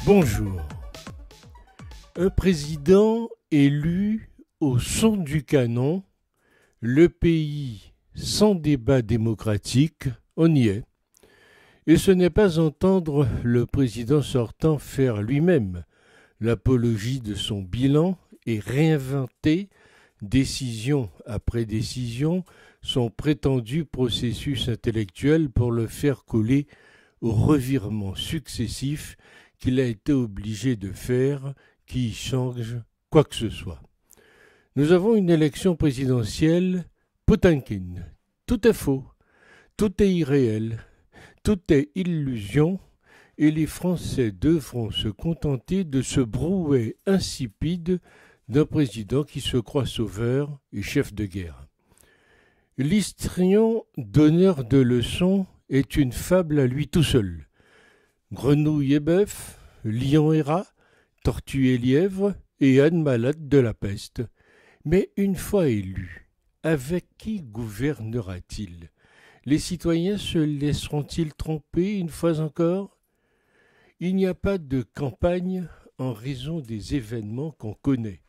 Bonjour. Un président élu au son du canon, le pays sans débat démocratique, on y est. Et ce n'est pas entendre le président sortant faire lui-même l'apologie de son bilan et réinventer, décision après décision, son prétendu processus intellectuel pour le faire coller aux revirements successifs qu'il a été obligé de faire, qui change quoi que ce soit. Nous avons une élection présidentielle Potemkin. Tout est faux, tout est irréel, tout est illusion, et les Français devront se contenter de ce brouet insipide d'un président qui se croit sauveur et chef de guerre. L'histrion donneur de leçons est une fable à lui tout seul. Grenouille et bœuf, lion et rat, tortue et lièvre, et âne malade de la peste. Mais une fois élu, avec qui gouvernera-t-il? Les citoyens se laisseront-ils tromper une fois encore? Il n'y a pas de campagne en raison des événements qu'on connaît,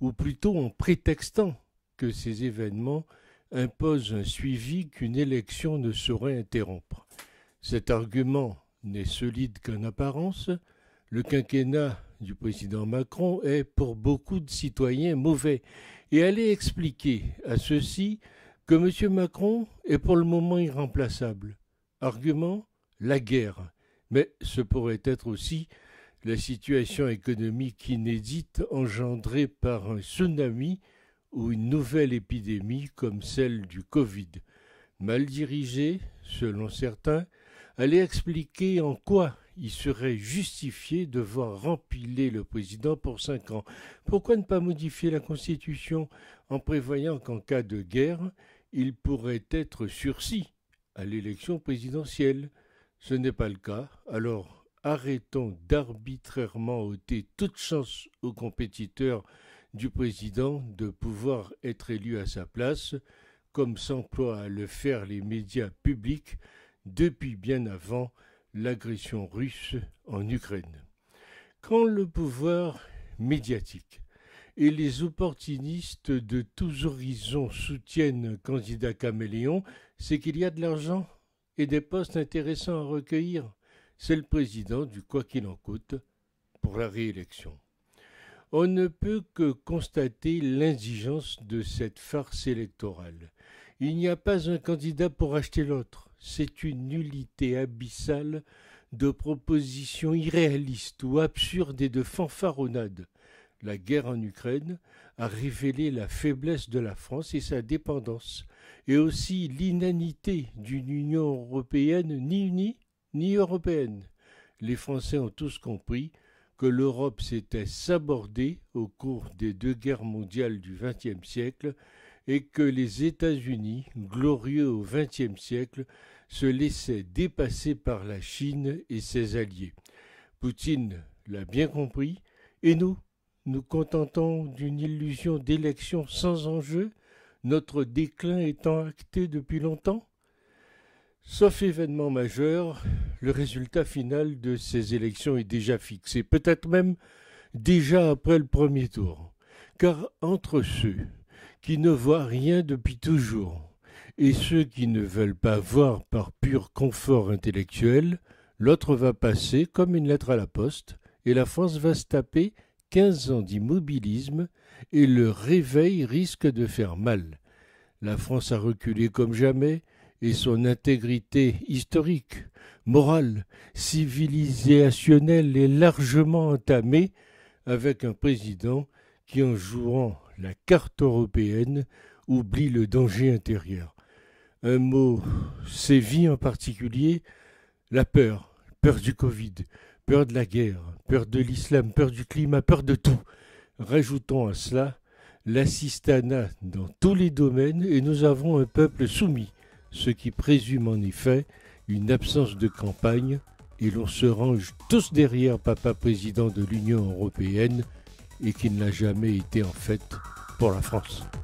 ou plutôt en prétextant que ces événements imposent un suivi qu'une élection ne saurait interrompre. Cet argument n'est solide qu'en apparence. Le quinquennat du président Macron est pour beaucoup de citoyens mauvais et allez expliquer à ceux-ci que M. Macron est pour le moment irremplaçable. Argument, la guerre. Mais ce pourrait être aussi la situation économique inédite engendrée par un tsunami ou une nouvelle épidémie comme celle du Covid. Mal dirigée, selon certains, allait expliquer en quoi il serait justifié de voir rempiler le président pour 5 ans. Pourquoi ne pas modifier la Constitution en prévoyant qu'en cas de guerre, il pourrait être sursis à l'élection présidentielle? Ce n'est pas le cas, alors arrêtons d'arbitrairement ôter toute chance aux compétiteurs du président de pouvoir être élu à sa place, comme s'emploient à le faire les médias publics depuis bien avant l'agression russe en Ukraine. Quand le pouvoir médiatique et les opportunistes de tous horizons soutiennent un candidat caméléon, c'est qu'il y a de l'argent et des postes intéressants à recueillir. C'est le président du quoi qu'il en coûte pour la réélection. On ne peut que constater l'indigence de cette farce électorale. Il n'y a pas un candidat pour acheter l'autre. C'est une nullité abyssale de propositions irréalistes ou absurdes et de fanfaronnades. La guerre en Ukraine a révélé la faiblesse de la France et sa dépendance, et aussi l'inanité d'une Union européenne ni unie ni européenne. Les Français ont tous compris que l'Europe s'était sabordée au cours des 2 guerres mondiales du XXe siècle et que les États-Unis, glorieux au XXe siècle, se laissaient dépasser par la Chine et ses alliés. Poutine l'a bien compris, et nous contentons d'une illusion d'élection sans enjeu, notre déclin étant acté depuis longtemps? Sauf événement majeur, le résultat final de ces élections est déjà fixé, peut-être même déjà après le premier tour. Car entre ceux qui ne voient rien depuis toujours et ceux qui ne veulent pas voir par pur confort intellectuel, l'autre va passer comme une lettre à la poste et la France va se taper 15 ans d'immobilisme et le réveil risque de faire mal. La France a reculé comme jamais et son intégrité historique, morale, civilisationnelle est largement entamée avec un président qui, en jouant la carte européenne, oublie le danger intérieur. Un mot sévit en particulier, la peur du Covid, peur de la guerre, peur de l'islam, peur du climat, peur de tout. Rajoutons à cela l'assistanat dans tous les domaines et nous avons un peuple soumis, ce qui présume en effet une absence de campagne et l'on se range tous derrière papa président de l'Union européenne et qui ne l'a jamais été en fait pour la France.